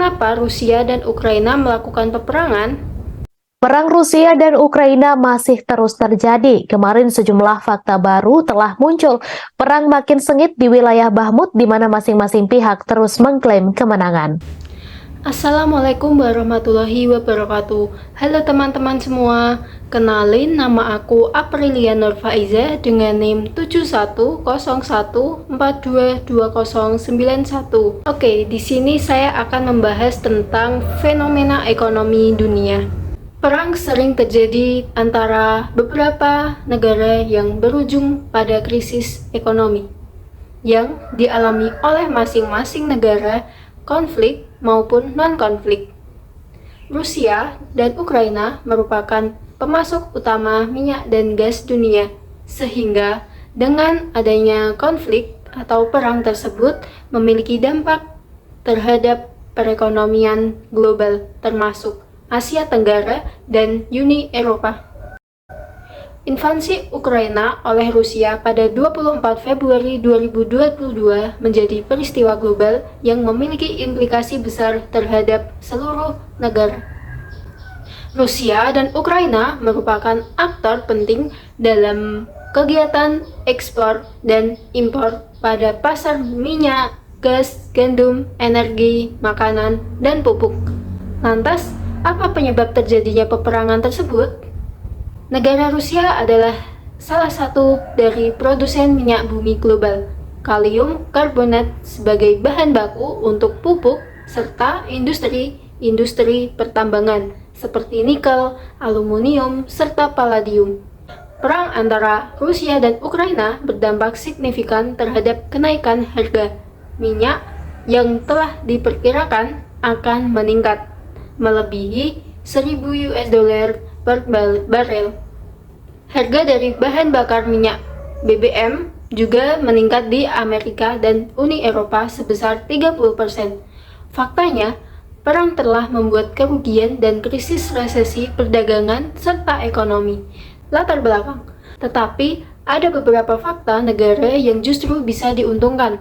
Kenapa Rusia dan Ukraina melakukan peperangan? Perang Rusia dan Ukraina masih terus terjadi. Kemarin sejumlah fakta baru telah muncul. Perang makin sengit di wilayah Bahmut di mana masing-masing pihak terus mengklaim kemenangan. Assalamualaikum warahmatullahi wabarakatuh. Halo teman-teman semua. Kenalin, nama aku Aprilia Nurfaiza dengan NIM 7101422091. Oke, di sini saya akan membahas tentang fenomena ekonomi dunia. Perang sering terjadi antara beberapa negara yang berujung pada krisis ekonomi yang dialami oleh masing-masing negara, konflik maupun non-konflik. Rusia dan Ukraina merupakan pemasok utama minyak dan gas dunia, sehingga dengan adanya konflik atau perang tersebut memiliki dampak terhadap perekonomian global termasuk Asia Tenggara dan Uni Eropa. Invasi Ukraina oleh Rusia pada 24 Februari 2022 menjadi peristiwa global yang memiliki implikasi besar terhadap seluruh negara. Rusia dan Ukraina merupakan aktor penting dalam kegiatan ekspor dan impor pada pasar minyak, gas, gandum, energi, makanan, dan pupuk. Lantas, apa penyebab terjadinya peperangan tersebut? Negara Rusia adalah salah satu dari produsen minyak bumi global. Kalium karbonat sebagai bahan baku untuk pupuk serta industri pertambangan seperti nikel, aluminium, serta palladium. Perang antara Rusia dan Ukraina berdampak signifikan terhadap kenaikan harga minyak yang telah diperkirakan akan meningkat melebihi 1.000 US dollar per barel. Harga dari bahan bakar minyak BBM juga meningkat di Amerika dan Uni Eropa sebesar 30%. Faktanya, perang telah membuat kerugian dan krisis resesi perdagangan serta ekonomi. Latar belakang. Tetapi ada beberapa fakta negara yang justru bisa diuntungkan,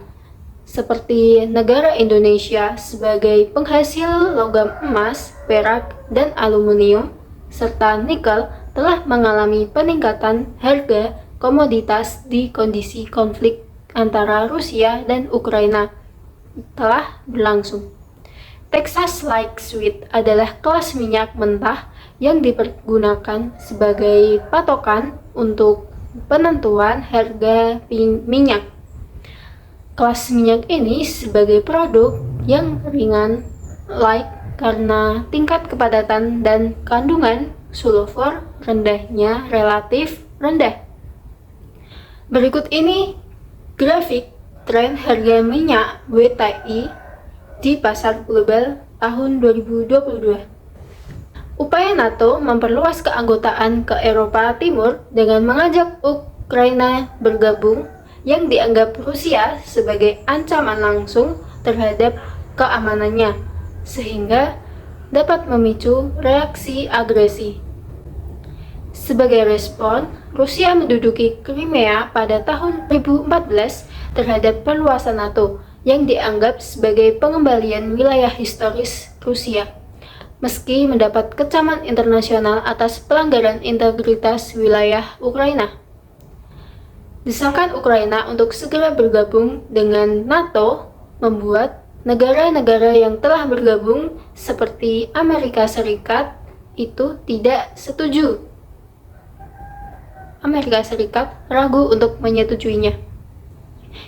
seperti negara Indonesia sebagai penghasil logam emas, perak, dan aluminium, serta nikel telah mengalami peningkatan harga komoditas di kondisi konflik antara Rusia dan Ukraina telah berlangsung. Texas Light Sweet adalah kelas minyak mentah yang dipergunakan sebagai patokan untuk penentuan harga minyak. Kelas minyak ini sebagai produk yang ringan, light, karena tingkat kepadatan dan kandungan sulfur rendahnya relatif rendah. Berikut ini grafik tren harga minyak WTI di pasar global tahun 2022. Upaya NATO memperluas keanggotaan ke Eropa Timur dengan mengajak Ukraina bergabung yang dianggap Rusia sebagai ancaman langsung terhadap keamanannya, sehingga dapat memicu reaksi agresi. Sebagai respon, Rusia menduduki Crimea pada tahun 2014 terhadap perluasan NATO yang dianggap sebagai pengembalian wilayah historis Rusia, meski mendapat kecaman internasional atas pelanggaran integritas wilayah Ukraina. Desakan Ukraina untuk segera bergabung dengan NATO membuat negara-negara yang telah bergabung seperti Amerika Serikat itu tidak setuju. Amerika Serikat ragu untuk menyetujuinya.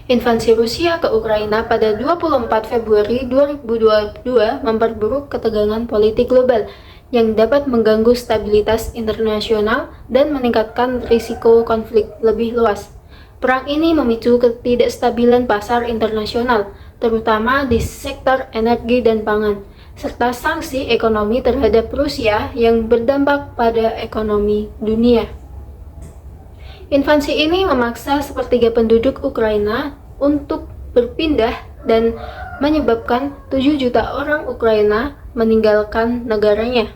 Invasi Rusia ke Ukraina pada 24 Februari 2022 memperburuk ketegangan politik global yang dapat mengganggu stabilitas internasional dan meningkatkan risiko konflik lebih luas. Perang ini memicu ketidakstabilan pasar internasional, terutama di sektor energi dan pangan, serta sanksi ekonomi terhadap Rusia yang berdampak pada ekonomi dunia. Invasi ini memaksa sepertiga penduduk Ukraina untuk berpindah dan menyebabkan 7 juta orang Ukraina meninggalkan negaranya,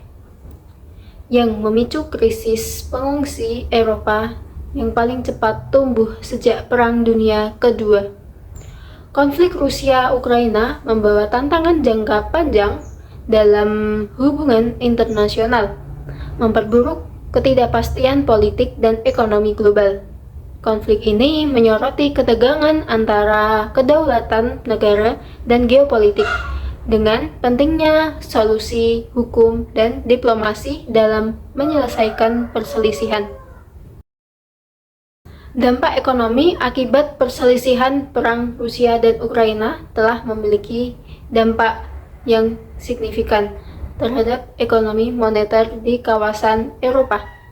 yang memicu krisis pengungsi Eropa yang paling cepat tumbuh sejak Perang Dunia Kedua. Konflik Rusia-Ukraina membawa tantangan jangka panjang dalam hubungan internasional, memperburuk ketidakpastian politik dan ekonomi global. Konflik ini menyoroti ketegangan antara kedaulatan negara dan geopolitik, dengan pentingnya solusi hukum dan diplomasi dalam menyelesaikan perselisihan. Dampak ekonomi akibat perselisihan perang Rusia dan Ukraina telah memiliki dampak yang signifikan terhadap ekonomi moneter di kawasan Eropa.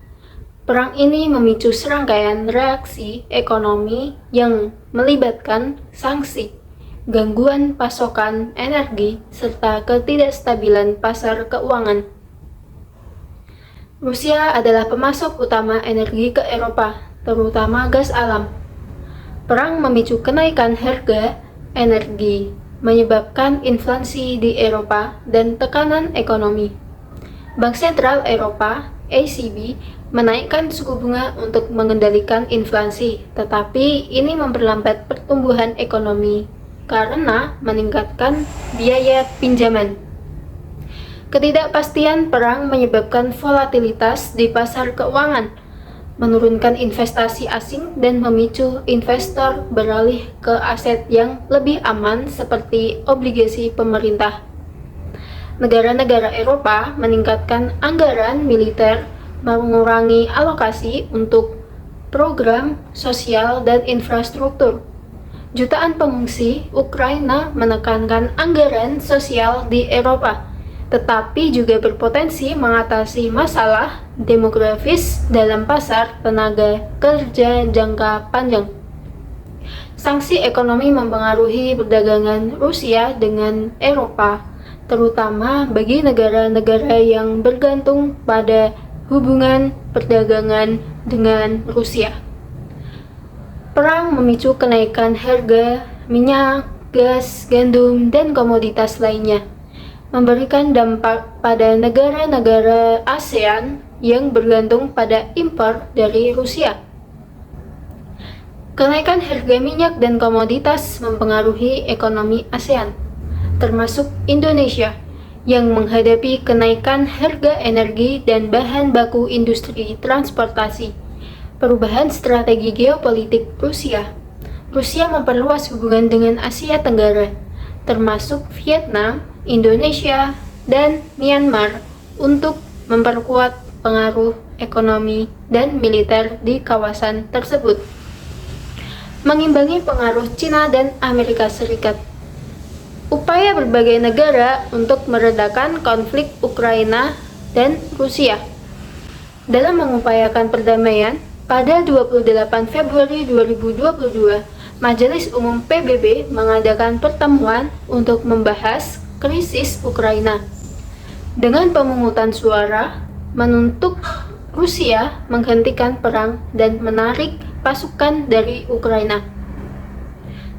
Perang ini memicu serangkaian reaksi ekonomi yang melibatkan sanksi, gangguan pasokan energi, serta ketidakstabilan pasar keuangan. Rusia adalah pemasok utama energi ke Eropa, terutama gas alam. Perang memicu kenaikan harga energi, menyebabkan inflasi di Eropa dan tekanan ekonomi. Bank Sentral Eropa (ECB) menaikkan suku bunga untuk mengendalikan inflasi, tetapi ini memperlambat pertumbuhan ekonomi karena meningkatkan biaya pinjaman. Ketidakpastian perang menyebabkan volatilitas di pasar keuangan, menurunkan investasi asing dan memicu investor beralih ke aset yang lebih aman seperti obligasi pemerintah. Negara-negara Eropa meningkatkan anggaran militer, mengurangi alokasi untuk program sosial dan infrastruktur. Jutaan pengungsi Ukraina menekankan anggaran sosial di Eropa, tetapi juga berpotensi mengatasi masalah demografis dalam pasar tenaga kerja jangka panjang. Sanksi ekonomi mempengaruhi perdagangan Rusia dengan Eropa, terutama bagi negara-negara yang bergantung pada hubungan perdagangan dengan Rusia. Perang memicu kenaikan harga minyak, gas, gandum, dan komoditas lainnya, memberikan dampak pada negara-negara ASEAN yang bergantung pada impor dari Rusia. Kenaikan harga minyak dan komoditas mempengaruhi ekonomi ASEAN, termasuk Indonesia, yang menghadapi kenaikan harga energi dan bahan baku industri transportasi. Perubahan strategi geopolitik Rusia. Rusia memperluas hubungan dengan Asia Tenggara, termasuk Vietnam, Indonesia, dan Myanmar untuk memperkuat pengaruh ekonomi dan militer di kawasan tersebut. Mengimbangi pengaruh Cina dan Amerika Serikat. Upaya berbagai negara untuk meredakan konflik Ukraina dan Rusia. Dalam mengupayakan perdamaian, pada 28 Februari 2022, Majelis Umum PBB mengadakan pertemuan untuk membahas krisis Ukraina. Dengan pemungutan suara, menuntut Rusia menghentikan perang dan menarik pasukan dari Ukraina.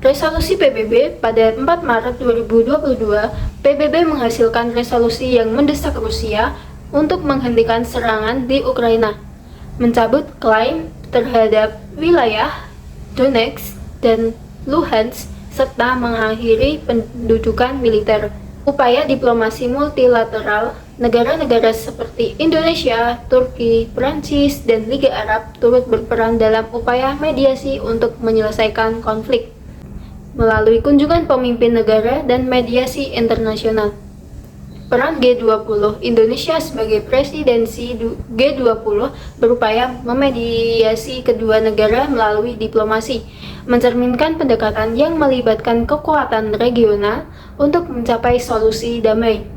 Resolusi PBB pada 4 Maret 2022, PBB menghasilkan resolusi yang mendesak Rusia untuk menghentikan serangan di Ukraina, mencabut klaim terhadap wilayah Donetsk dan Luhansk, serta mengakhiri pendudukan militer. Upaya diplomasi multilateral, negara-negara seperti Indonesia, Turki, Prancis, dan Liga Arab turut berperan dalam upaya mediasi untuk menyelesaikan konflik melalui kunjungan pemimpin negara dan mediasi internasional. Peran G20, Indonesia sebagai presidensi G20 berupaya memediasi kedua negara melalui diplomasi, mencerminkan pendekatan yang melibatkan kekuatan regional untuk mencapai solusi damai.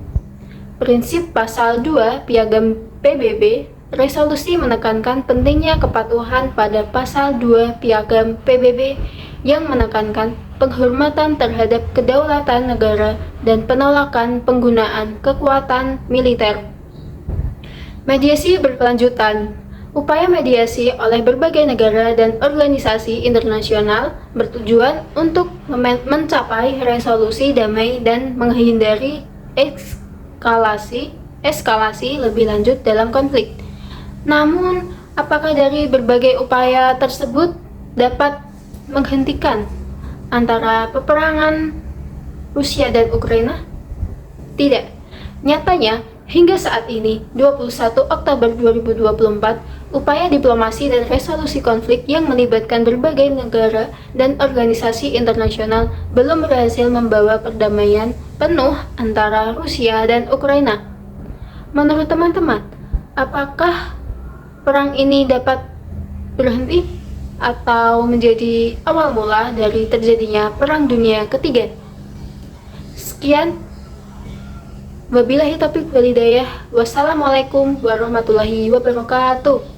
Prinsip Pasal 2 Piagam PBB, resolusi menekankan pentingnya kepatuhan pada Pasal 2 Piagam PBB yang menekankan penghormatan terhadap kedaulatan negara dan penolakan penggunaan kekuatan militer. Mediasi berkelanjutan. Upaya mediasi oleh berbagai negara dan organisasi internasional bertujuan untuk mencapai resolusi damai dan menghindari eskalasi lebih lanjut dalam konflik. Namun, apakah dari berbagai upaya tersebut dapat menghentikan antara peperangan Rusia dan Ukraina? Tidak. Nyatanya, hingga saat ini, 21 Oktober 2024, upaya diplomasi dan resolusi konflik yang melibatkan berbagai negara dan organisasi internasional belum berhasil membawa perdamaian penuh antara Rusia dan Ukraina. Menurut teman-teman, apakah perang ini dapat berhenti atau menjadi awal mula dari terjadinya Perang Dunia Ketiga? Sekian. Wabillahi taufiq wal hidayah. Wassalamualaikum warahmatullahi wabarakatuh.